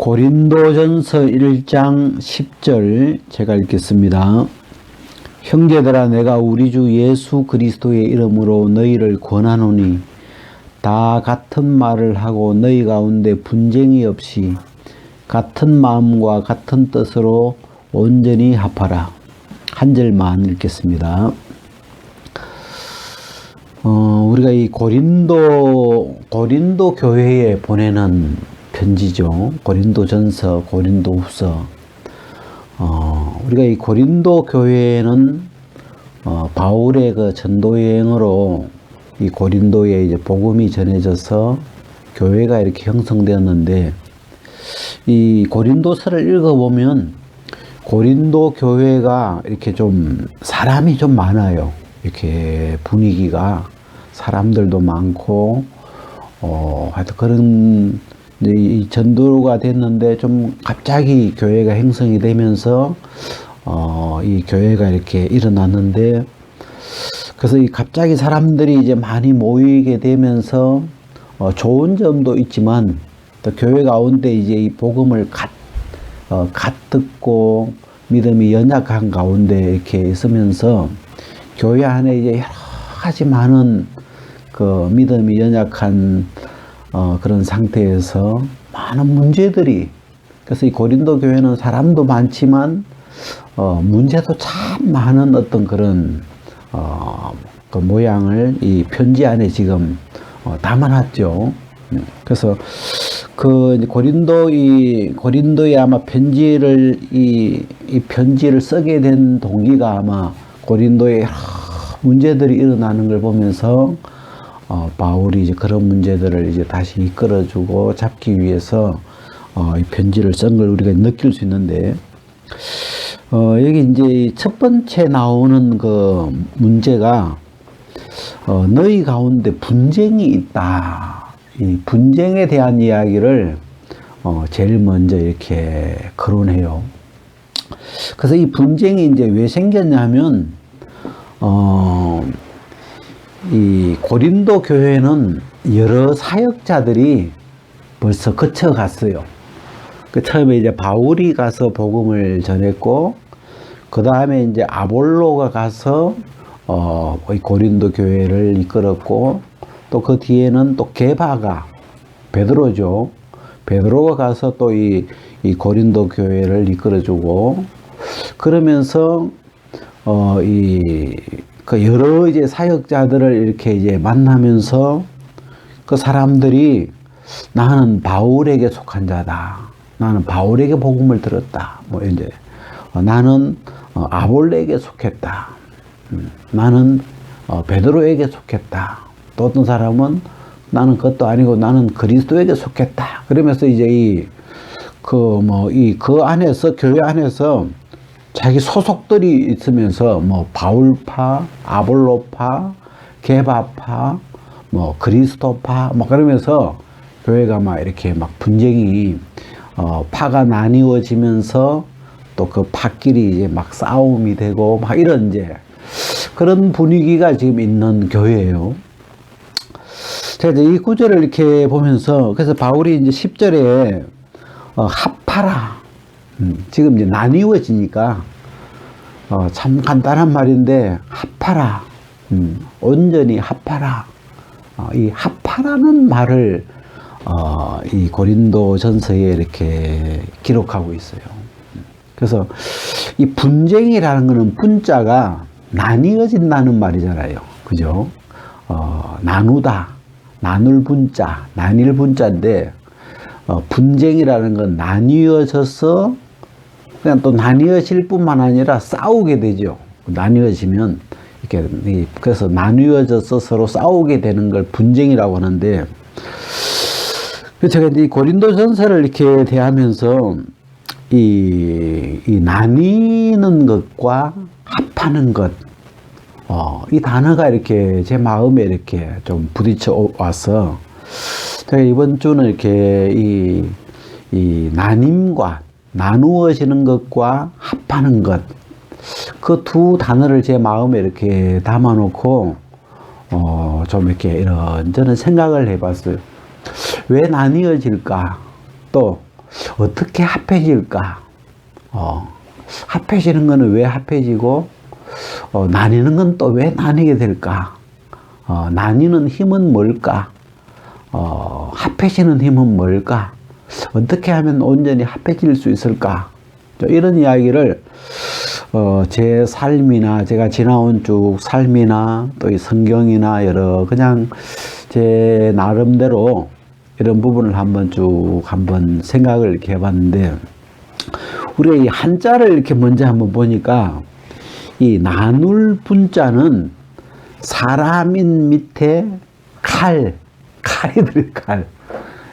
고린도전서 1장 10절 제가 읽겠습니다. 형제들아, 내가 우리 주 예수 그리스도의 이름으로 너희를 권하노니 다 같은 말을 하고 너희 가운데 분쟁이 없이 같은 마음과 같은 뜻으로 온전히 합하라. 한 절만 읽겠습니다. 우리가 이 고린도 교회에 보내는 편지죠. 고린도전서, 고린도후서. 우리가 이 고린도 교회는 바울의 그 전도 여행으로 이 고린도에 이제 복음이 전해져서 교회가 이렇게 형성되었는데, 이 고린도서를 읽어보면 고린도 교회가 이렇게 좀 사람이 좀 많아요. 이렇게 분위기가 사람들도 많고, 하여튼 그런 이 전도가 됐는데 좀 갑자기 교회가 형성이 되면서 이 교회가 이렇게 일어났는데, 그래서 이 갑자기 사람들이 이제 많이 모이게 되면서 좋은 점도 있지만 또 교회 가운데 이제 이 복음을 갓 듣고 믿음이 연약한 가운데 이렇게 있으면서 교회 안에 이제 여러 가지 많은 그 믿음이 연약한 그런 상태에서 많은 문제들이, 그래서 이 고린도 교회는 사람도 많지만 문제도 참 많은 어떤 그런 그 모양을 이 편지 안에 지금 담아놨죠. 그래서 그 고린도에 아마 편지를 이 편지를 쓰게 된 동기가 아마 고린도에 여러 문제들이 일어나는 걸 보면서 바울이 이제 그런 문제들을 이제 다시 이끌어주고 잡기 위해서 이 편지를 쓴 걸 우리가 느낄 수 있는데, 여기 이제 첫 번째 나오는 그 문제가 너희 가운데 분쟁이 있다. 이 분쟁에 대한 이야기를 제일 먼저 이렇게 거론해요. 그래서 이 분쟁이 이제 왜 생겼냐면, 이 고린도 교회는 여러 사역자들이 벌써 거쳐갔어요. 그 처음에 이제 바울이 가서 복음을 전했고, 그 다음에 이제 아볼로가 가서 이 고린도 교회를 이끌었고, 또 그 뒤에는 또 게바가, 베드로죠. 베드로가 가서 또 이 고린도 교회를 이끌어주고, 그러면서 그 여러 이제 사역자들을 이렇게 이제 만나면서 그 사람들이 나는 바울에게 속한 자다. 나는 바울에게 복음을 들었다. 뭐 이제 나는 아볼로에게 속했다. 나는 베드로에게 속했다. 또 어떤 사람은 나는 그것도 아니고 나는 그리스도에게 속했다. 그러면서 이제 그 안에서, 교회 안에서 자기 소속들이 있으면서 뭐 바울파, 아볼로파, 게바파, 뭐 그리스도파, 뭐 그러면서 교회가 막 이렇게 막 분쟁이 파가 나뉘어지면서 또 그 파끼리 이제 막 싸움이 되고 막 이런 이제 그런 분위기가 지금 있는 교회예요. 자, 이제 이 구절을 이렇게 보면서, 그래서 바울이 이제 10절에 합하라. 지금 이제 나뉘어지니까 참 간단한 말인데, 합하라. 온전히 합하라. 이 합하라는 말을 이 고린도 전서에 이렇게 기록하고 있어요. 그래서 이 분쟁이라는 거는 분자가 나뉘어진다는 말이잖아요. 그죠? 나누다, 나눌 분자, 나뉠 분자인데, 분쟁이라는 건 나뉘어져서 그냥 또 나뉘어질 뿐만 아니라 싸우게 되죠. 나뉘어지면 이렇게, 그래서 나뉘어져서 서로 싸우게 되는 걸 분쟁이라고 하는데, 제가 이제 고린도 전서를 이렇게 대하면서 이 나뉘는 것과 합하는 것, 이 단어가 이렇게 제 마음에 이렇게 좀 부딪혀 와서, 제가 이번 주는 이렇게 이 나님과 나누어지는 것과 합하는 것, 그 두 단어를 제 마음에 이렇게 담아놓고 좀 이렇게 이런저런 생각을 해봤어요. 왜 나뉘어질까? 또 어떻게 합해질까? 합해지는 거는 왜 합해지고, 나뉘는 건 또 왜 나뉘게 될까? 나뉘는 힘은 뭘까? 합해지는 힘은 뭘까? 어떻게 하면 온전히 합해질 수 있을까? 이런 이야기를 제 삶이나 제가 지나온 쭉 삶이나 또 이 성경이나 여러 그냥 제 나름대로 이런 부분을 한번 생각을 이렇게 해봤는데, 우리가 이 한자를 이렇게 먼저 한번 보니까 이 나눌 분자는 사람인 밑에 칼이 들어요. 칼.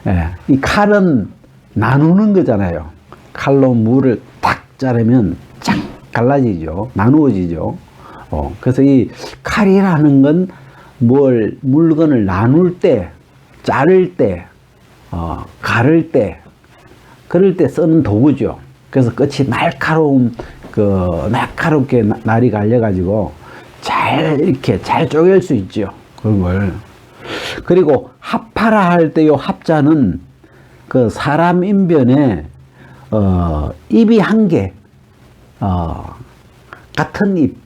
예, 이 칼은 나누는 거잖아요. 칼로 물을 딱 자르면 쫙 갈라지죠. 나누어지죠. 그래서 이 칼이라는 건 물건을 나눌 때, 자를 때, 가를 때, 그럴 때 쓰는 도구죠. 그래서 끝이 날카롭게 날이 갈려가지고 이렇게 잘 쪼갤 수 있죠. 그런 걸. 그리고 합하라 할 때 요 합자는 그 사람 인변에 입이 한 개, 같은 입,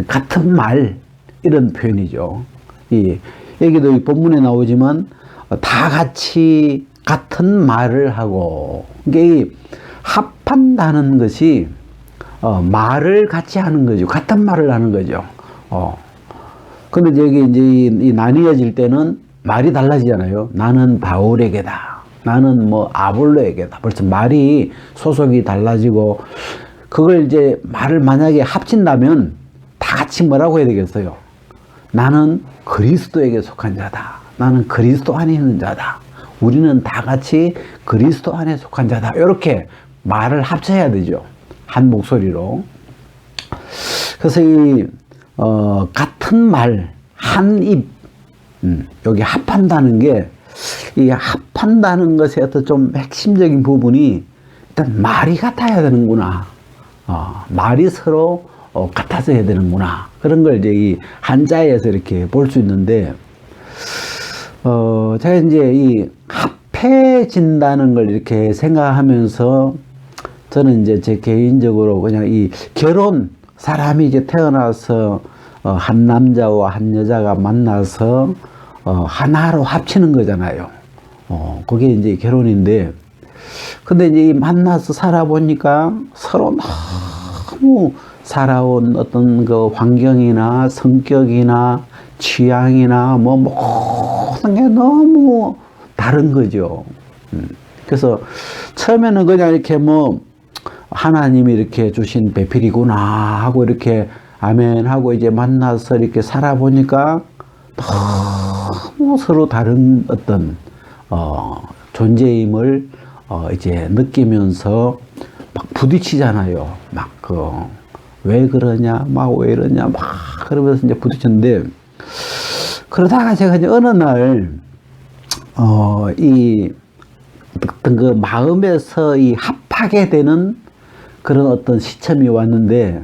같은 말, 이런 표현이죠. 여기도 이 본문에 나오지만 다 같이 같은 말을 하고, 이게 합한다는 것이 말을 같이 하는 거죠. 같은 말을 하는 거죠. 근데 여기 이제 이 나뉘어질 때는 말이 달라지잖아요. 나는 바울에게다. 나는 뭐 아볼로에게다. 벌써 말이 소속이 달라지고, 그걸 이제 말을 만약에 합친다면 다 같이 뭐라고 해야 되겠어요? 나는 그리스도에게 속한 자다. 나는 그리스도 안에 있는 자다. 우리는 다 같이 그리스도 안에 속한 자다. 이렇게 말을 합쳐야 되죠. 한 목소리로. 그래서 같은 말, 한 입, 여기 합한다는 게, 이 합한다는 것의 어떤 좀 핵심적인 부분이 일단 말이 같아야 되는구나. 말이 서로 같아서 해야 되는구나. 그런 걸 이제 이 한자에서 이렇게 볼 수 있는데, 제가 이제 이 합해진다는 걸 이렇게 생각하면서, 저는 이제 제 개인적으로 그냥 이 결혼, 사람이 이제 태어나서 한 남자와 한 여자가 만나서 하나로 합치는 거잖아요. 그게 이제 결혼인데, 근데 이제 만나서 살아보니까 서로 너무 살아온 어떤 그 환경이나 성격이나 취향이나 모든 게 너무 다른 거죠. 그래서 처음에는 그냥 이렇게 하나님이 이렇게 주신 배필이구나 하고 이렇게 아멘 하고 이제 만나서 이렇게 살아보니까 너무 서로 다른 어떤 존재임을 이제 느끼면서 막 부딪히잖아요. 왜 그러냐, 왜 이러냐, 그러면서 이제 부딪혔는데, 그러다가 제가 이제 어느 날, 어떤 그 마음에서 합하게 되는 그런 어떤 시점이 왔는데,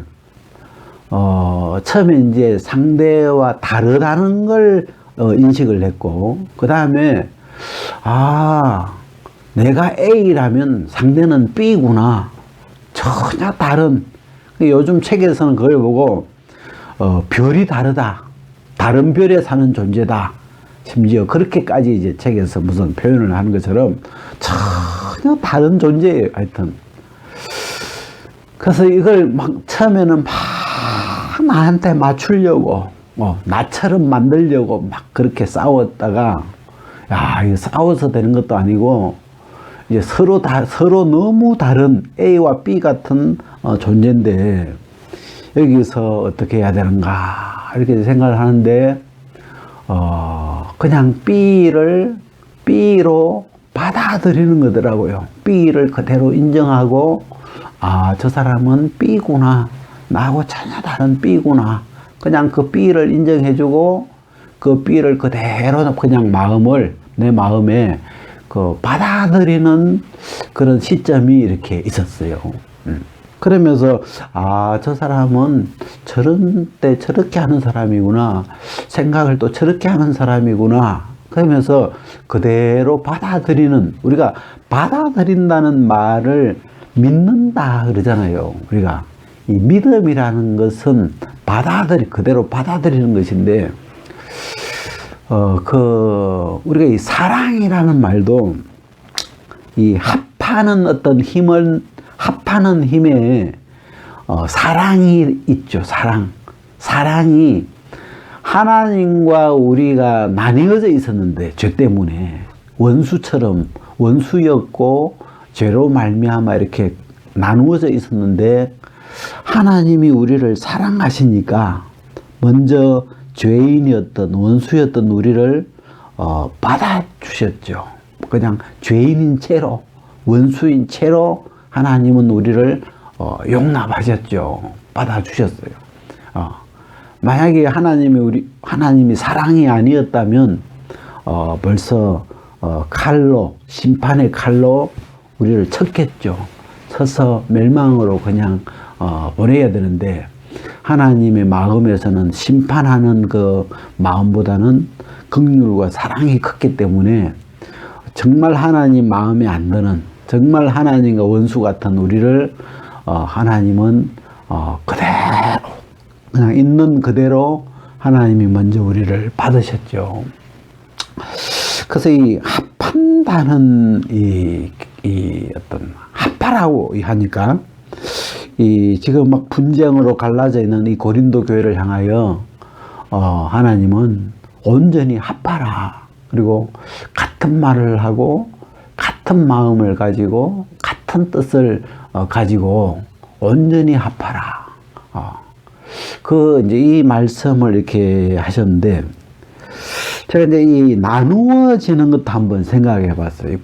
처음에 이제 상대와 다르다는 걸 인식을 했고, 그 다음에, 내가 A라면 상대는 B구나. 전혀 다른, 요즘 책에서는 그걸 보고, 별이 다르다. 다른 별에 사는 존재다. 심지어 그렇게까지 이제 책에서 무슨 표현을 하는 것처럼 전혀 다른 존재예요. 하여튼. 그래서 이걸 처음에는 나한테 맞추려고, 나처럼 만들려고 그렇게 싸웠다가, 이거 싸워서 되는 것도 아니고, 이제 서로 너무 다른 A와 B 같은 존재인데, 여기서 어떻게 해야 되는가, 이렇게 생각을 하는데, 그냥 B로 받아들이는 거더라고요. B를 그대로 인정하고, 저 사람은 B구나. 나하고 전혀 다른 B구나. 그냥 그 B를 인정해주고, 그 B를 그대로 그냥 내 마음에 받아들이는 그런 시점이 이렇게 있었어요. 그러면서, 저 사람은 저런 때 저렇게 하는 사람이구나. 생각을 또 저렇게 하는 사람이구나. 그러면서 그대로 받아들이는, 우리가 받아들인다는 말을 믿는다 그러잖아요. 우리가 이 믿음이라는 것은 그대로 받아들이는 것인데, 우리가 이 사랑이라는 말도 이 합하는 어떤 합하는 힘에 사랑이 있죠. 사랑이 하나님과 우리가 나뉘어져 있었는데, 죄 때문에 원수였고 죄로 말미암아 이렇게 나누어져 있었는데, 하나님이 우리를 사랑하시니까 먼저 죄인이었던 원수였던 우리를 받아주셨죠. 그냥 죄인인 채로, 원수인 채로 하나님은 우리를 용납하셨죠. 받아주셨어요. 만약에 하나님이 사랑이 아니었다면 벌써 심판의 칼로 우리를 쳤겠죠. 쳐서 멸망으로 그냥 보내야 되는데, 하나님의 마음에서는 심판하는 그 마음보다는 긍휼과 사랑이 컸기 때문에 정말 하나님 마음에 안 드는, 정말 하나님과 원수 같은 우리를 하나님은 그대로 그냥 있는 그대로 하나님이 먼저 우리를 받으셨죠. 그래서 이 합한다는 이 어떤 합하라고 하니까, 지금 막 분쟁으로 갈라져 있는 이 고린도 교회를 향하여 하나님은 온전히 합하라. 그리고 같은 말을 하고 같은 마음을 가지고 같은 뜻을 가지고 온전히 합하라. 이제 이 말씀을 이렇게 하셨는데, 제가 이제 이 나누어지는 것도 한번 생각해 봤어요.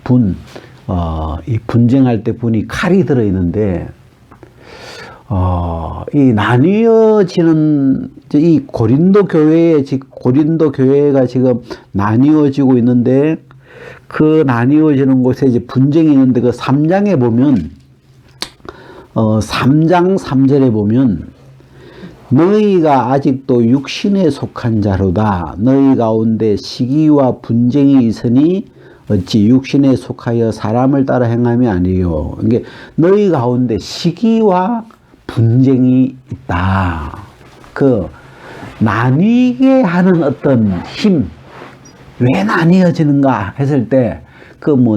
이 분쟁할 때 분이 칼이 들어있는데, 이 나뉘어지는, 이 고린도 교회가 지금 나뉘어지고 있는데, 그 나뉘어지는 곳에 이제 분쟁이 있는데, 그 3장에 보면, 3장 3절에 보면, 너희가 아직도 육신에 속한 자로다. 너희 가운데 시기와 분쟁이 있으니 어찌 육신에 속하여 사람을 따라 행함이 아니요. 이게 너희 가운데 시기와 분쟁이 있다. 나뉘게 하는 어떤 힘, 왜 나뉘어지는가 했을 때,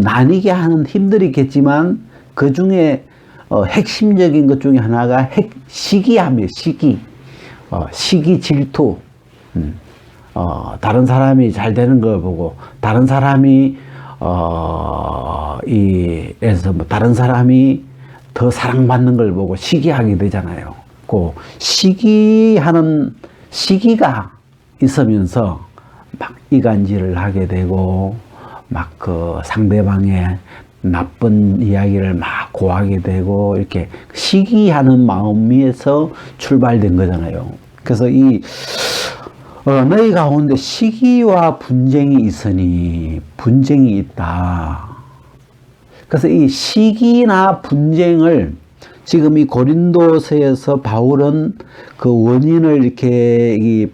나뉘게 하는 힘들이 있겠지만, 그 중에 핵심적인 것 중에 하나가 시기함이에요. 시기 질투. 다른 사람이 잘 되는 걸 보고, 다른 사람이 다른 사람이 더 사랑받는 걸 보고 시기하게 되잖아요. 시기가 있으면서 막 이간질을 하게 되고, 상대방의 나쁜 이야기를 막 고하게 되고, 이렇게 시기하는 마음에서 출발된 거잖아요. 그래서 너희 가운데 시기와 분쟁이 있으니, 분쟁이 있다. 그래서 이 시기나 분쟁을 지금 이 고린도서에서 바울은 그 원인을 이렇게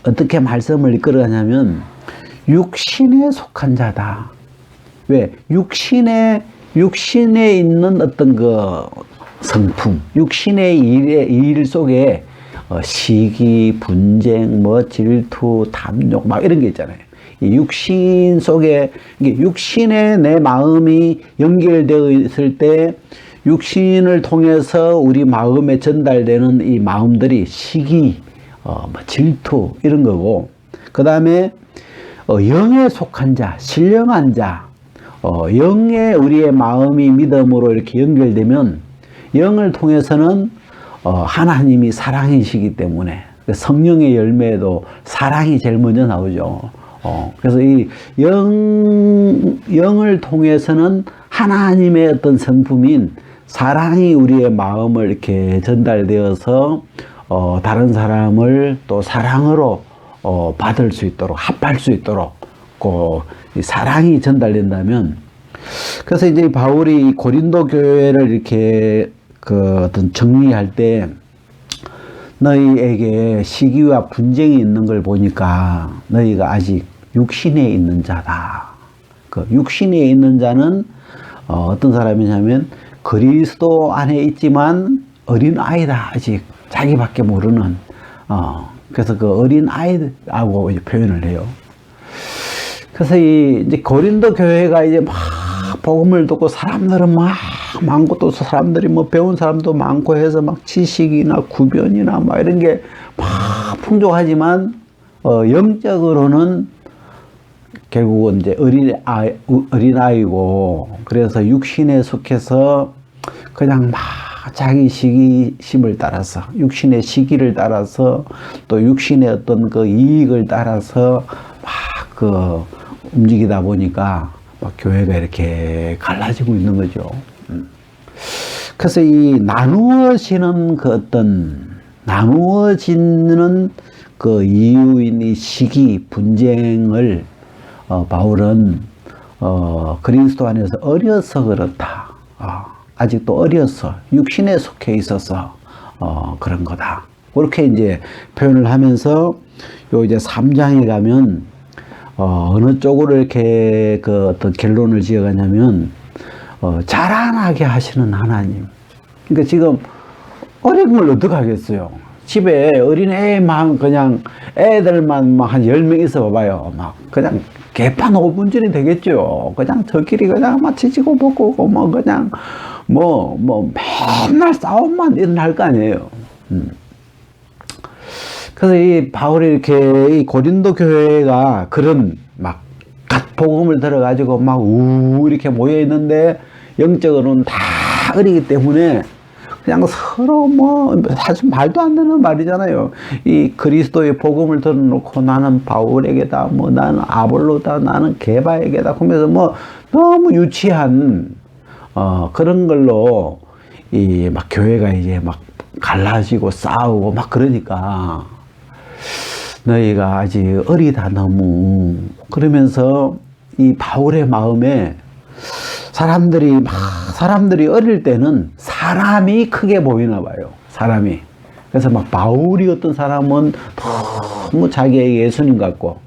어떻게 말씀을 이끌어가냐면, 육신에 속한 자다. 왜? 육신에 있는 어떤 성품, 육신의 일 속에 시기, 분쟁, 질투, 탐욕, 이런 게 있잖아요. 이 육신 속에, 육신에 내 마음이 연결되어 있을 때, 육신을 통해서 우리 마음에 전달되는 이 마음들이 시기, 질투, 이런 거고, 그 다음에 영에 속한 자, 신령한 자, 영에 우리의 마음이 믿음으로 이렇게 연결되면, 영을 통해서는 하나님이 사랑이시기 때문에, 성령의 열매에도 사랑이 제일 먼저 나오죠. 그래서 이 영을 통해서는 하나님의 어떤 성품인 사랑이 우리의 마음을 이렇게 전달되어서 다른 사람을 또 사랑으로 받을 수 있도록, 합할 수 있도록 이 사랑이 전달된다면, 그래서 이제 바울이 고린도 교회를 이렇게 어떤 정리할 때, 너희에게 시기와 분쟁이 있는 걸 보니까 너희가 아직 육신에 있는 자다. 육신에 있는 자는 어떤 사람이냐면 그리스도 안에 있지만 어린 아이다. 아직 자기밖에 모르는 그래서 그 어린 아이라고 이제 표현을 해요. 그래서 이제 고린도 교회가 이제 막 복음을 듣고 사람들은 막 많고 또 사람들이 뭐 배운 사람도 많고 해서 막 지식이나 구변이나 막 이런 게 막 풍족하지만 영적으로는 결국은 이제 어린아이고 그래서 육신에 속해서 그냥 막 자기 시기심을 따라서 육신의 시기를 따라서 또 육신의 어떤 그 이익을 따라서 막 그 움직이다 보니까 막 교회가 이렇게 갈라지고 있는 거죠. 그래서 이 나누어지는 그 어떤 나누어지는 그 이유인 이 시기 분쟁을 바울은 그리스도 안에서 어려서 그렇다. 아직도 어려서 육신에 속해 있어서 그런 거다. 그렇게 이제 표현을 하면서 요 이제 3장에 가면 어느 쪽으로 이렇게 그 어떤 결론을 지어가냐면 자라나게 하시는 하나님. 그러니까 지금 어린 걸 어떻게 하겠어요? 집에 어린 애만 그냥 애들만 막 한 10명 있어 봐봐요. 막 그냥 개판 5분전이 되겠죠. 그냥 저끼리 그냥 막 치지고 볶고 뭐 그냥 뭐 맨날 싸움만 일어날 거 아니에요. 그래서 이 바울이 이렇게 이 고린도 교회가 그런 막 복음을 들어가지고 막 이렇게 모여 있는데 영적으로는 다 어리기 때문에 그냥 서로 뭐 사실 말도 안 되는 말이잖아요. 이 그리스도의 복음을 들어놓고 나는 바울에게다, 뭐 나는 아볼로다, 나는 게바에게다 하면서 뭐 너무 유치한 그런 걸로 이 막 교회가 이제 막 갈라지고 싸우고 막 그러니까 너희가 아직 어리다 너무 그러면서 이 바울의 마음에 사람들이 어릴 때는 사람이 크게 보이나 봐요. 사람이. 그래서 막 바울이 어떤 사람은 너무 자기에게 예수님 같고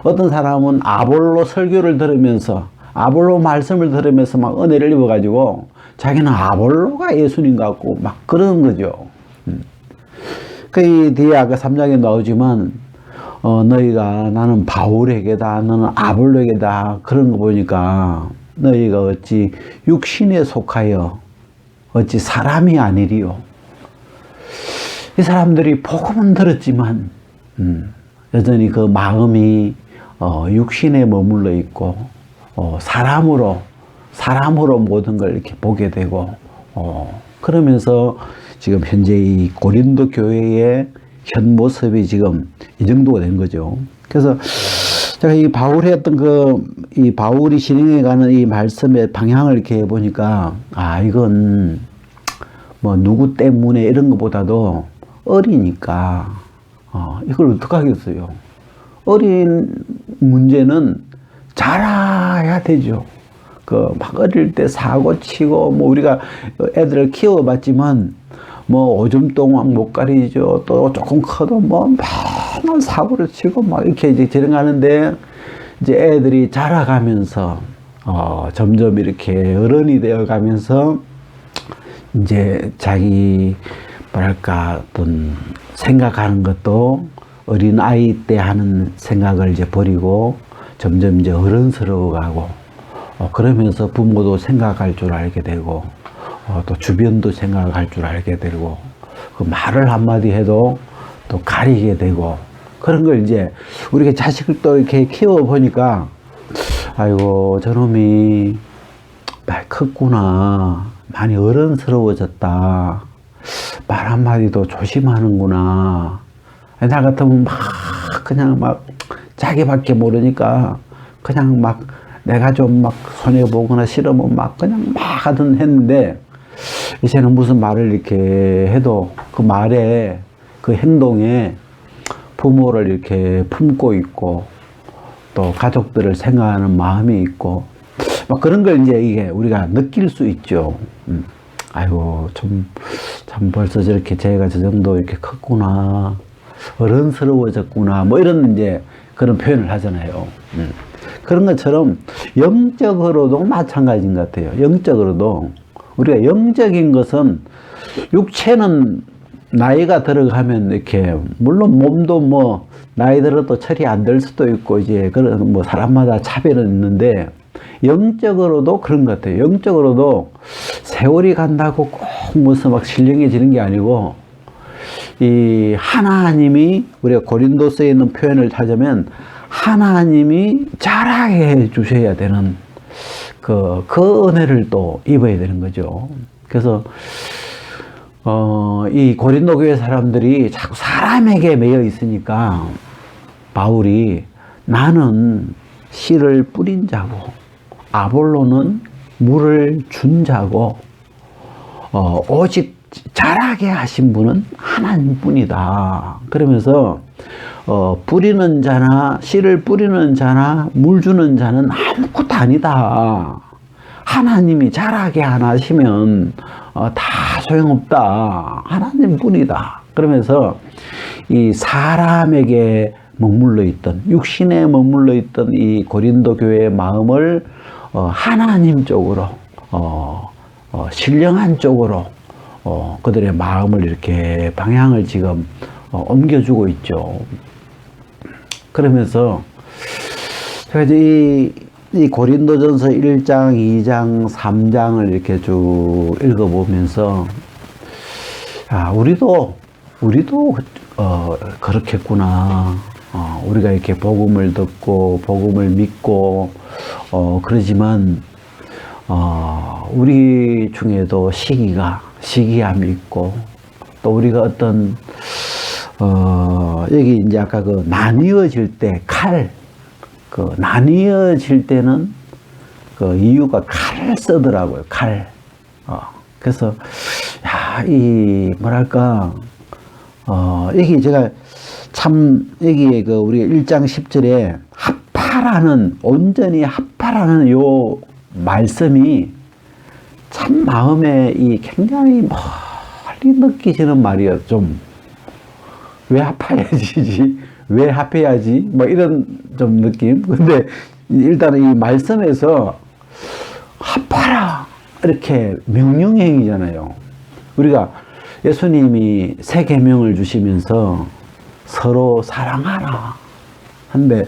어떤 사람은 아볼로 설교를 들으면서 아볼로 말씀을 들으면서 막 은혜를 입어가지고 자기는 아볼로가 예수님 같고 막 그러는 거죠. 그 뒤에 아까 3장에 나오지만 너희가 나는 바울에게다 너는 아볼로에게다 그런 거 보니까 너희가 어찌 육신에 속하여 어찌 사람이 아니리요. 이 사람들이 복음은 들었지만 여전히 그 마음이 육신에 머물러 있고 사람으로 모든 걸 이렇게 보게 되고 그러면서 지금 현재 이 고린도 교회의 현 모습이 지금 이 정도가 된 거죠. 그래서 제가 이 바울의 어떤 이 바울이 진행해가는 이 말씀의 방향을 이렇게 보니까 이건 뭐 누구 때문에 이런 것보다도 어리니까 이걸 어떻게 하겠어요? 어린 문제는 자라야 되죠. 막 어릴 때 사고 치고 뭐 우리가 애들을 키워봤지만 뭐 오줌 동안 못 가리죠. 또 조금 커도 뭐 맨날 사고를 치고 막 이렇게 이제 진행하는데 이제 애들이 자라가면서 점점 이렇게 어른이 되어 가면서 이제 자기 뭐랄까 어떤 생각하는 것도 어린 아이 때 하는 생각을 이제 버리고 점점 이제 어른스러워 가고 그러면서 부모도 생각할 줄 알게 되고 또 주변도 생각할 줄 알게 되고 그 말을 한마디 해도 또 가리게 되고 그런 걸 이제 우리가 자식을 또 이렇게 키워 보니까 아이고 저놈이 많이 컸구나, 많이 어른스러워졌다, 말 한마디도 조심하는구나. 나 같으면 막 그냥 막 자기밖에 모르니까 그냥 막 내가 좀 막 손해보거나 싫으면 막 그냥 막 하든 했는데 이제는 무슨 말을 이렇게 해도 그 말에 그 행동에 부모를 이렇게 품고 있고 또 가족들을 생각하는 마음이 있고 막 그런 걸 이제 이게 우리가 느낄 수 있죠. 아이고 참 벌써 저렇게 제가 저 정도 이렇게 컸구나, 어른스러워졌구나, 뭐 이런 이제 그런 표현을 하잖아요. 그런 것처럼 영적으로도 마찬가지인 것 같아요. 영적으로도 우리가 영적인 것은 육체는 나이가 들어가면 이렇게 물론 몸도 뭐 나이 들어도 처리 안 될 수도 있고 이제 그런 뭐 사람마다 차별은 있는데 영적으로도 그런 것 같아요. 영적으로도 세월이 간다고 꼭 무슨 막 신령해지는 게 아니고 이 하나님이 우리가 고린도서에 있는 표현을 찾으면 하나님이 자라게 해 주셔야 되는 그 은혜를 또 입어야 되는 거죠. 그래서 이 고린도 교회 사람들이 자꾸 사람에게 매여 있으니까 바울이 나는 씨를 뿌린 자고 아볼로는 물을 준 자고 오직 자라게 하신 분은 하나님뿐이다. 그러면서 뿌리는 자나 씨를 뿌리는 자나 물 주는 자는 아무것도 아니다. 하나님이 자라게 하나 하시면 다 소용없다. 하나님뿐이다. 그러면서 이 사람에게 머물러 있던 육신에 머물러 있던 이 고린도 교회의 마음을 하나님 쪽으로 신령한 쪽으로 그들의 마음을 이렇게 방향을 지금 옮겨주고 있죠. 그러면서 제가 이제 이 고린도전서 1장, 2장, 3장을 이렇게 쭉 읽어보면서 우리도 그렇겠구나. 우리가 이렇게 복음을 듣고 복음을 믿고 그러지만 우리 중에도 시기함이 있고 또 우리가 어떤 여기 이제 아까 그 나뉘어질 때 나뉘어질 때는 그 이유가 칼을 쓰더라고요. 칼. 그래서 이 뭐랄까 여기 제가 참 여기에 그 우리 1장 10절에 합하라는 온전히 합하라는 요 말씀이 참 마음에 이 굉장히 멀리 느끼시는 말이에요. 좀 왜 합해야지? 왜 합해야지? 뭐 이런 좀 느낌. 근데 일단은 이 말씀에서 합하라 이렇게 명령행위잖아요. 우리가 예수님이 새 계명을 주시면서 서로 사랑하라 한데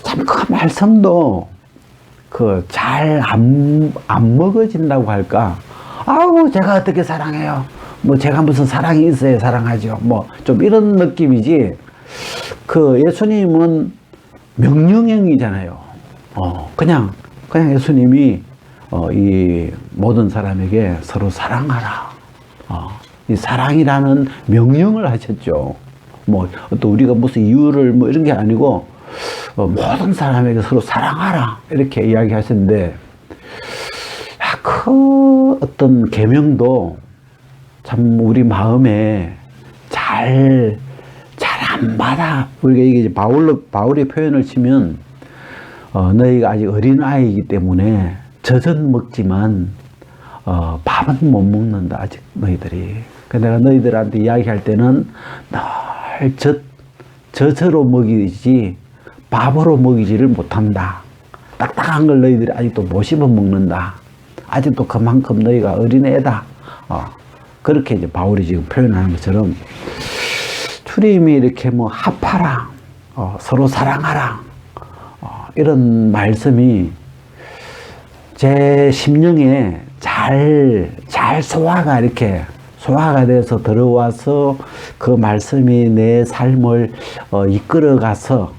참 그 말씀도 잘 안 먹어진다고 할까? 아우 제가 어떻게 사랑해요? 뭐 제가 무슨 사랑이 있어야 사랑하죠. 뭐 좀 이런 느낌이지. 예수님은 명령형이잖아요. 그냥 예수님이 이 모든 사람에게 서로 사랑하라. 이 사랑이라는 명령을 하셨죠. 뭐 또 우리가 무슨 이유를 뭐 이런 게 아니고 모든 사람에게 서로 사랑하라 이렇게 이야기하셨는데 그 어떤 계명도 참 우리 마음에 잘 안 받아. 우리가 이게 바울의 표현을 치면 너희가 아직 어린 아이이기 때문에 젖은 먹지만 밥은 못 먹는다. 아직 너희들이. 내가 너희들한테 이야기할 때는 늘 젖으로 먹이지 밥으로 먹이지를 못한다. 딱딱한 걸 너희들이 아직도 못 씹어 먹는다. 아직도 그만큼 너희가 어린애다. 그렇게 이제 바울이 지금 표현하는 것처럼 주님이 이렇게 뭐 합하라, 서로 사랑하라, 이런 말씀이 제 심령에 잘 소화가 돼서 들어와서 그 말씀이 내 삶을 이끌어가서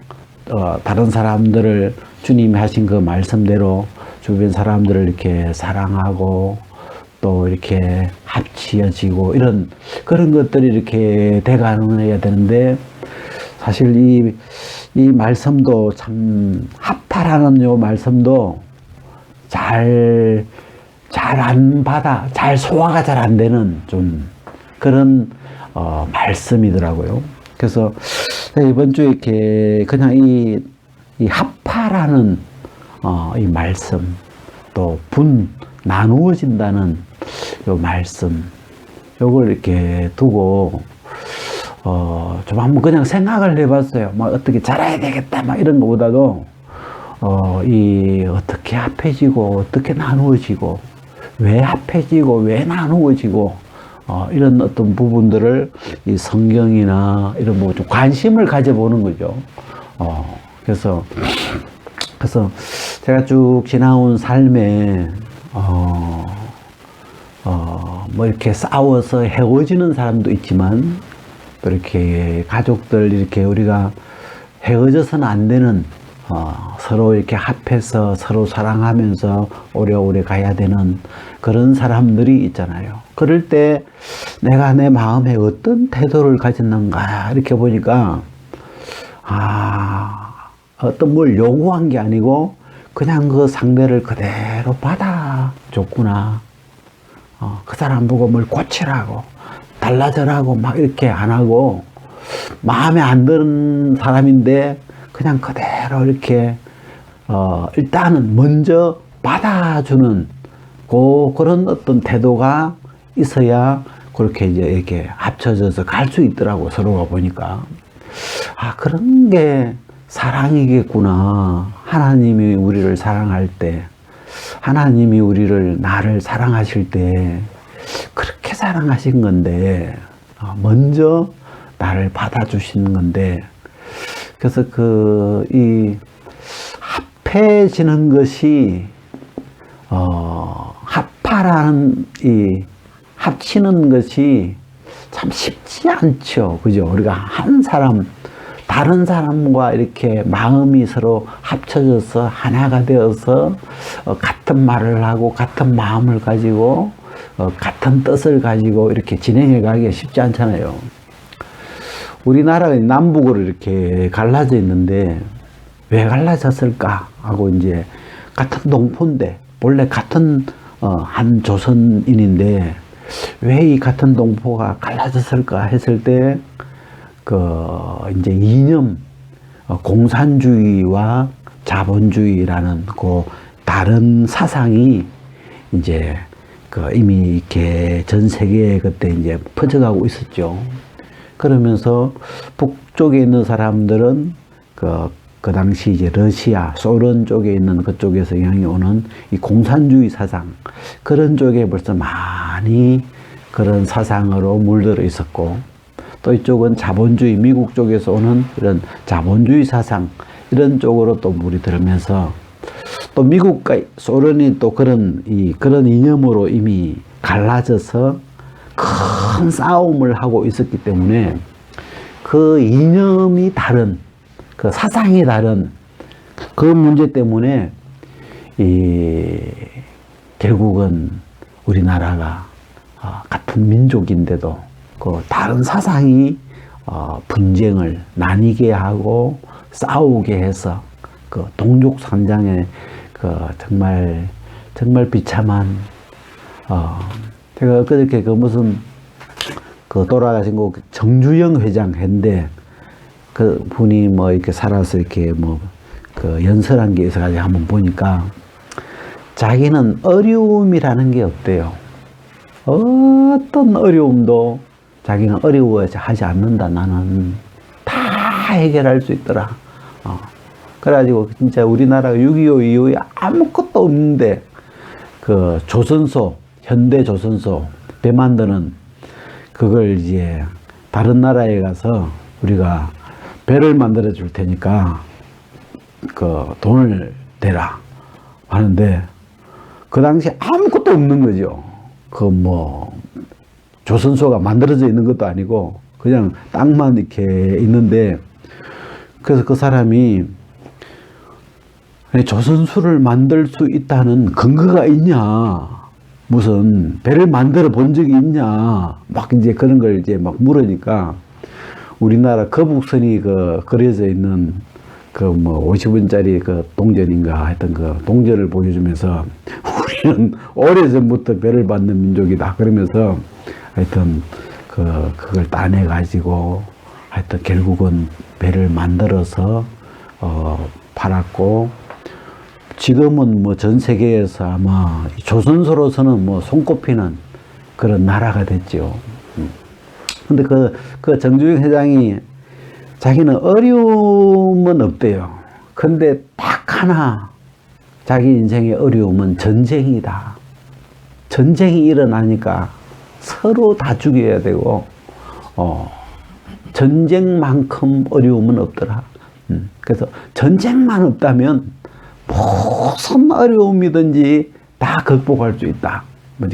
다른 사람들을 주님이 하신 그 말씀대로 주변 사람들을 이렇게 사랑하고 또 이렇게 합치어지고 이런 그런 것들이 이렇게 돼가야 되는데 사실 이 말씀도 참 합하라는 요 말씀도 잘 소화가 잘 안 되는 좀 그런 말씀이더라고요. 그래서 이번 주에 이렇게 그냥 이 합하라는 이 말씀 또 나누어진다는 요 말씀 요걸 이렇게 두고 좀 한번 그냥 생각을 해봤어요. 막 어떻게 잘해야 되겠다 막 이런 것보다도 이 어떻게 합해지고 어떻게 나누어지고 왜 합해지고 왜 나누어지고 이런 어떤 부분들을 이 성경이나 이런 뭐 좀 관심을 가져보는 거죠. 그래서 제가 쭉 지나온 삶에 뭐 이렇게 싸워서 헤어지는 사람도 있지만 또 이렇게 가족들 이렇게 우리가 헤어져서는 안 되는 서로 이렇게 합해서 서로 사랑하면서 오래오래 가야 되는 그런 사람들이 있잖아요. 그럴 때 내가 내 마음에 어떤 태도를 가졌는가 이렇게 보니까 어떤 뭘 요구한 게 아니고 그냥 그 상대를 그대로 받아줬구나. 그 사람 보고 뭘 고치라고 달라져라고 막 이렇게 안 하고 마음에 안 드는 사람인데 그냥 그대로 이렇게 일단은 먼저 받아주는 그런 어떤 태도가 있어야 그렇게 이제 이렇게 합쳐져서 갈 수 있더라고. 서로가 보니까 그런 게 사랑이겠구나. 하나님이 우리를 사랑할 때, 하나님이 나를 사랑하실 때 그렇게 사랑하신 건데 먼저 나를 받아주시는 건데, 그래서 이 합해지는 것이 합하라는 이 합치는 것이 참 쉽지 않죠. 그죠? 우리가 한 사람 다른 사람과 이렇게 마음이 서로 합쳐져서 하나가 되어서 같은 말을 하고 같은 마음을 가지고 같은 뜻을 가지고 이렇게 진행해 가기가 쉽지 않잖아요. 우리나라가 남북으로 이렇게 갈라져 있는데 왜 갈라졌을까 하고 이제 같은 동포인데 본래 같은 한 조선인인데 왜 이 같은 동포가 갈라졌을까 했을 때 이제 이념, 공산주의와 자본주의라는 그 다른 사상이 이제 이미 이렇게 전 세계에 그때 이제 퍼져가고 있었죠. 그러면서 북쪽에 있는 사람들은 그 당시 이제 러시아, 소련 쪽에 있는 그쪽에서 영향이 오는 이 공산주의 사상, 그런 쪽에 벌써 많이 그런 사상으로 물들어 있었고, 또 이쪽은 자본주의, 미국 쪽에서 오는 이런 자본주의 사상, 이런 쪽으로 또 물이 들으면서 또 미국과 소련이 또 그런 이념으로 이미 갈라져서 큰 싸움을 하고 있었기 때문에 그 이념이 다른, 그 사상이 다른 그 문제 때문에 결국은 우리나라가 같은 민족인데도 그 다른 사상이 분쟁을 나뉘게 하고 싸우게 해서 그 동족상장의 정말 비참한 제가 엊그저께 무슨 돌아가신 정주영 회장 했는데 그 분이 뭐 이렇게 살아서 이렇게 연설한 게 있어가지고 한번 보니까 자기는 어려움이라는 게 없대요. 어떤 어려움도 자기는 어려워하지 않는다. 나는 다 해결할 수 있더라. 그래가지고 진짜 우리나라가 6.25 이후에 아무것도 없는데 조선소, 현대 조선소 배 만드는 그걸 이제 다른 나라에 가서 우리가 배를 만들어 줄 테니까 돈을 대라 하는데 그 당시 아무것도 없는 거죠. 조선소가 만들어져 있는 것도 아니고 그냥 땅만 이렇게 있는데, 그래서 그 사람이 조선소를 만들 수 있다는 근거가 있냐, 무슨 배를 만들어 본 적이 있냐, 막 이제 그런 걸 이제 막 물으니까 우리나라 거북선이 그려져 있는 50원짜리 동전인가 하여튼 동전을 보여주면서 우리는 오래전부터 배를 받는 민족이다 그러면서 하여튼 그걸 따내 가지고 하여튼 결국은 배를 만들어서 팔았고, 지금은 전 세계에서 아마 조선소로서는 손꼽히는 그런 나라가 됐죠. 근데 정주영 회장이 자기는 어려움은 없대요. 근데 딱 하나 자기 인생의 어려움은 전쟁이다. 전쟁이 일어나니까 서로 다 죽여야 되고 전쟁만큼 어려움은 없더라. 그래서 전쟁만 없다면 무슨 어려움이든지 다 극복할 수 있다.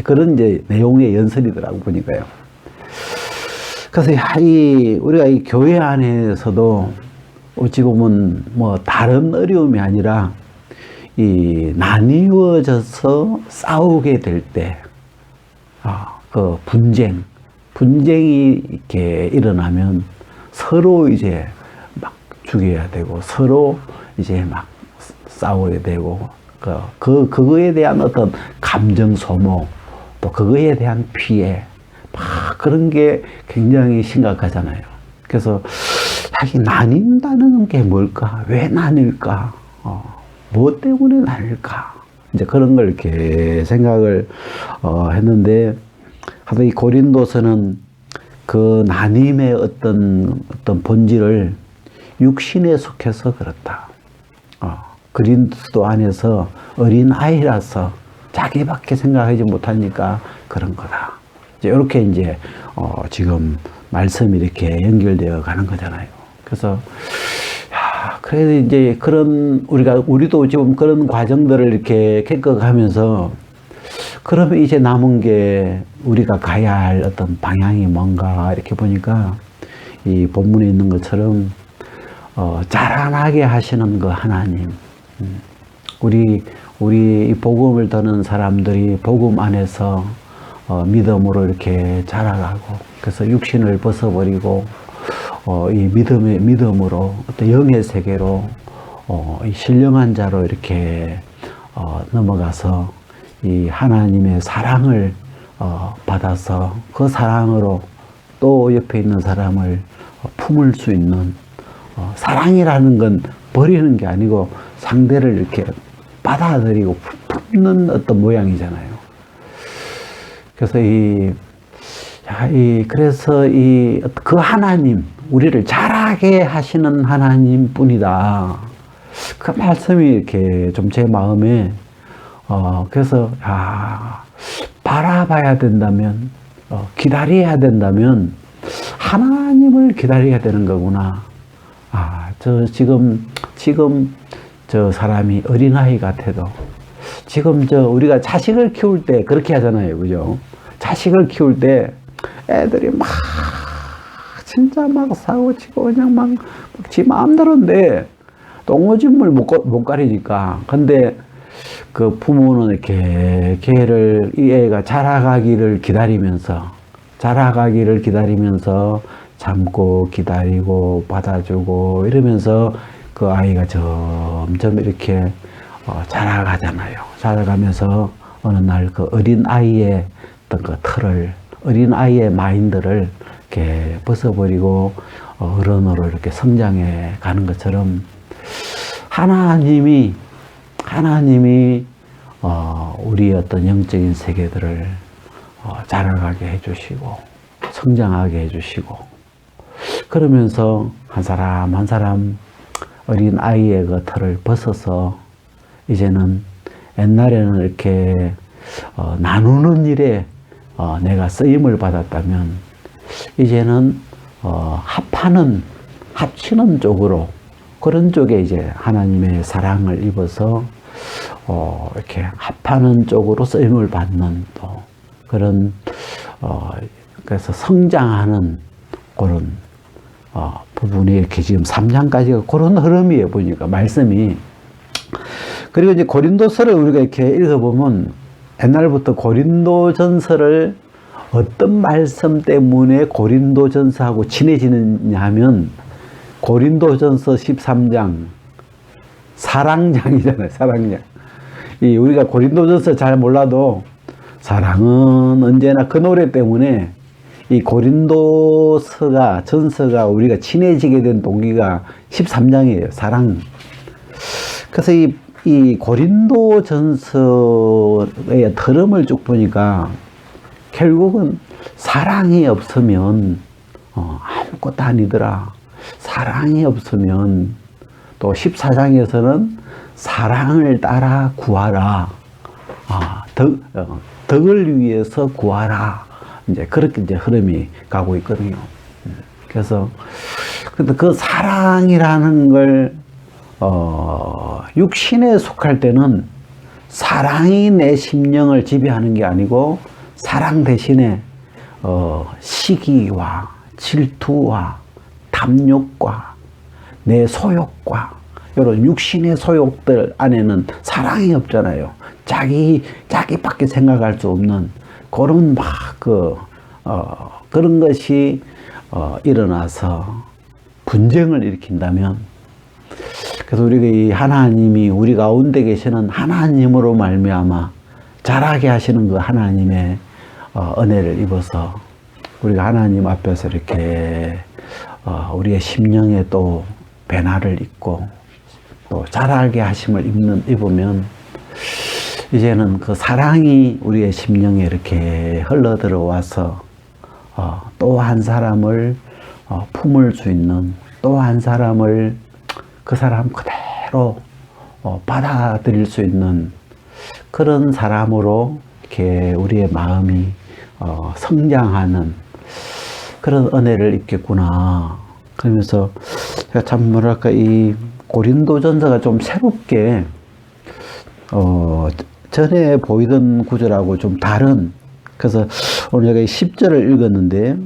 그런 이제 내용의 연설이더라고 보니까요. 그래서 우리가 이 교회 안에서도 어찌 보면 뭐 다른 어려움이 아니라 이 나뉘어져서 싸우게 될 때, 그 분쟁이 이렇게 일어나면 서로 이제 막 죽여야 되고 서로 이제 막 싸워야 되고 그거에 대한 어떤 감정 소모 또 그거에 대한 피해 막 그런 게 굉장히 심각하잖아요. 그래서 나뉜다는 게 뭘까? 왜 나뉠까? 무엇 때문에 나뉠까? 이제 그런 걸 이렇게 생각을 했는데, 하도 이 고린도서는 그 나님의 어떤 본질을 육신에 속해서 그렇다. 그리스도 안에서 어린 아이라서 자기밖에 생각하지 못하니까 그런 거다. 이렇게 이제 지금 말씀이 이렇게 연결되어 가는 거잖아요. 그래서 그래서 이제 우리도 지금 그런 과정들을 이렇게 겪어가면서 그러면 이제 남은 게 우리가 가야 할 어떤 방향이 뭔가 이렇게 보니까 이 본문에 있는 것처럼 자라나게 하시는 그 하나님, 우리 이 복음을 듣는 사람들이 복음 안에서 믿음으로 이렇게 자라가고, 그래서 육신을 벗어버리고 이 믿음으로 어떤 영의 세계로 이 신령한 자로 이렇게 넘어가서 이 하나님의 사랑을 받아서 그 사랑으로 또 옆에 있는 사람을 품을 수 있는, 사랑이라는 건 버리는 게 아니고 상대를 이렇게 받아들이고 품는 어떤 모양이잖아요. 그래서 그래서 그 하나님, 우리를 자라게 하시는 하나님 뿐이다. 그 말씀이 이렇게 좀 제 마음에, 그래서, 바라봐야 된다면, 기다려야 된다면, 하나님을 기다려야 되는 거구나. 지금 저 사람이 어린아이 같아도, 지금 우리가 자식을 키울 때 그렇게 하잖아요. 그죠? 자식을 키울 때 애들이 진짜 막 사고치고 그냥 막 지 마음대로인데 똥오줌을 못 가리니까. 근데 그 부모는 이렇게 이 애가 자라가기를 기다리면서 참고 기다리고 받아주고 이러면서 그 아이가 점점 이렇게 자라가잖아요. 자라가면서 어느 날 그 어린 아이의 어떤 그 틀을, 어린 아이의 마인드를 이렇게 벗어버리고 어른으로 이렇게 성장해 가는 것처럼 하나님이 우리의 어떤 영적인 세계들을 자라가게 해주시고 성장하게 해주시고, 그러면서 한 사람 한 사람 어린 아이의 그 틀을 벗어서 이제는 옛날에는 이렇게 나누는 일에 내가 쓰임을 받았다면 이제는 합치는 쪽으로, 그런 쪽에 이제 하나님의 사랑을 입어서 이렇게 합하는 쪽으로 쓰임을 받는 또 그런 그래서 성장하는 그런 부분이 이렇게 지금 3장까지가 그런 흐름이에요. 보니까 말씀이. 그리고 이제 고린도서를 우리가 이렇게 읽어보면 옛날부터 고린도전서를 어떤 말씀 때문에 고린도전서하고 친해지느냐 하면 고린도전서 13장 사랑장이잖아요. 사랑장. 우리가 고린도전서 잘 몰라도 사랑은 언제나 그 노래 때문에 이 전서가 우리가 친해지게 된 동기가 13장이에요. 사랑. 그래서 이 고린도전서의 흐름을 쭉 보니까 결국은 사랑이 없으면 아무것도 아니더라. 사랑이 없으면 또 14장에서는 사랑을 따라 구하라. 덕을 위해서 구하라. 이제 그렇게 이제 흐름이 가고 있거든요. 그래서 근데 그 사랑이라는 걸 육신에 속할 때는 사랑이 내 심령을 지배하는 게 아니고 사랑 대신에 시기와 질투와 탐욕과 내 소욕과 이런 육신의 소욕들 안에는 사랑이 없잖아요. 자기밖에 생각할 수 없는 그런 그런 것이 일어나서 분쟁을 일으킨다면, 그래서 우리가 이 하나님이 우리 가운데 계시는 하나님으로 말미암아 자라게 하시는 그 하나님의 은혜를 입어서 우리가 하나님 앞에서 이렇게 우리의 심령에 또 변화를 입고 또 자라게 하심을 입으면 이제는 그 사랑이 우리의 심령에 이렇게 흘러 들어와서 또 한 사람을 품을 수 있는, 또 한 사람을 그 사람 그대로 받아들일 수 있는 그런 사람으로 이렇게 우리의 마음이 성장하는 그런 은혜를 입겠구나. 그러면서 제가 참 뭐랄까 이 고린도전서가 좀 새롭게 전에 보이던 구절하고 좀 다른, 그래서 오늘 제가 10절을 읽었는데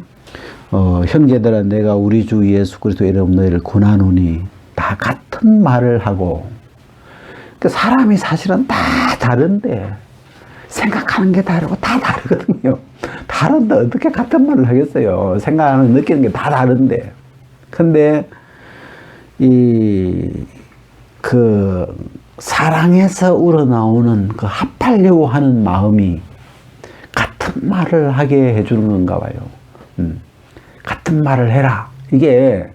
형제들아 내가 우리 주 예수 그리스도 이름 너희를 권하노니 다 같은 말을 하고, 그 사람이 사실은 다 다른데 생각하는 게 다르고 다 다르거든요. 다른데 어떻게 같은 말을 하겠어요. 생각하는 느끼는 게 다 다른데. 근데 그 사랑에서 우러나오는 그 합하려고 하는 마음이 같은 말을 하게 해주는 건가 봐요. 같은 말을 해라. 이게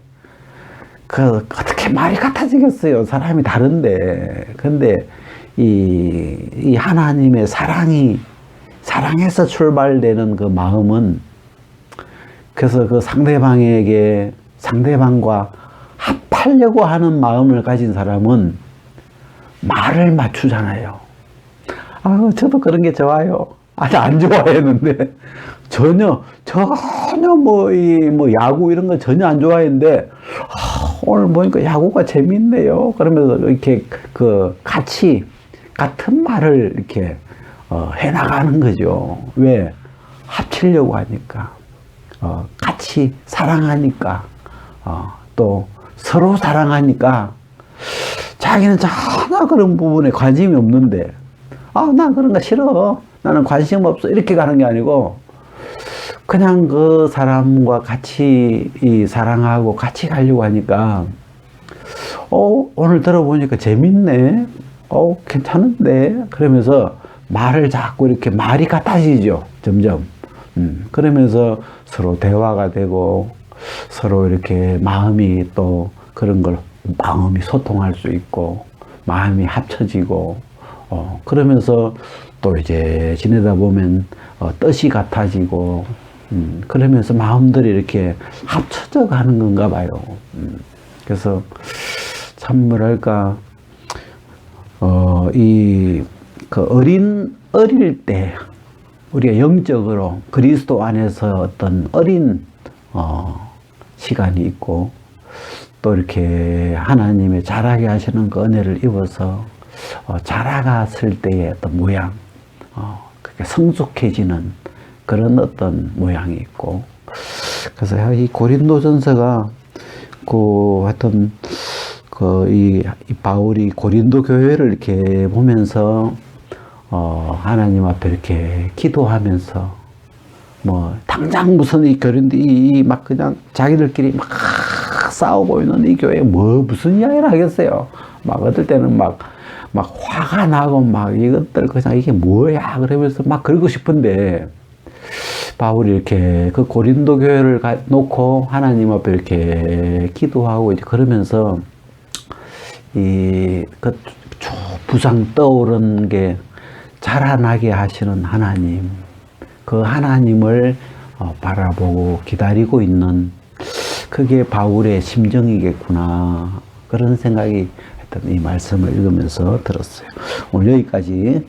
어떻게 말이 같아지겠어요. 사람이 다른데. 근데 이 하나님의 사랑에서 출발되는 그 마음은, 그래서 그 상대방과 합하려고 하는 마음을 가진 사람은 말을 맞추잖아요. 저도 그런 게 좋아요. 아주 안 좋아했는데, 전혀 뭐 야구 이런 거 전혀 안 좋아했는데, 오늘 보니까 야구가 재밌네요. 그러면서 이렇게 같은 말을 이렇게 해나가는 거죠. 왜? 합치려고 하니까, 같이 사랑하니까, 또 서로 사랑하니까, 자기는 전혀 그런 부분에 관심이 없는데, 난 그런 거 싫어. 나는 관심 없어. 이렇게 가는 게 아니고, 그냥 그 사람과 같이 사랑하고 같이 가려고 하니까, 오늘 들어보니까 재밌네. 괜찮은데. 그러면서 말을 자꾸 이렇게 말이 같아지죠. 점점. 그러면서 서로 대화가 되고, 서로 이렇게 마음이 또 그런 걸 마음이 소통할 수 있고, 마음이 합쳐지고, 그러면서 또 이제 지내다 보면 뜻이 같아지고, 그러면서 마음들이 이렇게 합쳐져 가는 건가 봐요. 그래서 참 뭐랄까, 어릴 때 우리가 영적으로 그리스도 안에서 어떤 어린 시간이 있고, 또 이렇게 하나님의 자라게 하시는 그 은혜를 입어서 자라갔을 때의 어떤 모양, 그렇게 성숙해지는 그런 어떤 모양이 있고, 그래서 이 고린도전서가 하여튼 이 바울이 고린도 교회를 이렇게 보면서 하나님 앞에 이렇게 기도하면서, 뭐 당장 무슨 이 고린도 막 그냥 자기들끼리 막 싸우고 있는 이 교회에 무슨 이야기를 하겠어요. 막 어떨 때는 막 화가 나고 막 이것들 그냥 이게 뭐야 그러면서 막 그러고 싶은데, 바울이 이렇게 그 고린도 교회를 놓고 하나님 앞에 이렇게 기도하고 이제 그러면서 부상 떠오른 게 자라나게 하시는 하나님, 그 하나님을 바라보고 기다리고 있는, 그게 바울의 심정이겠구나. 그런 생각이 하여튼 이 말씀을 읽으면서 들었어요. 오늘 여기까지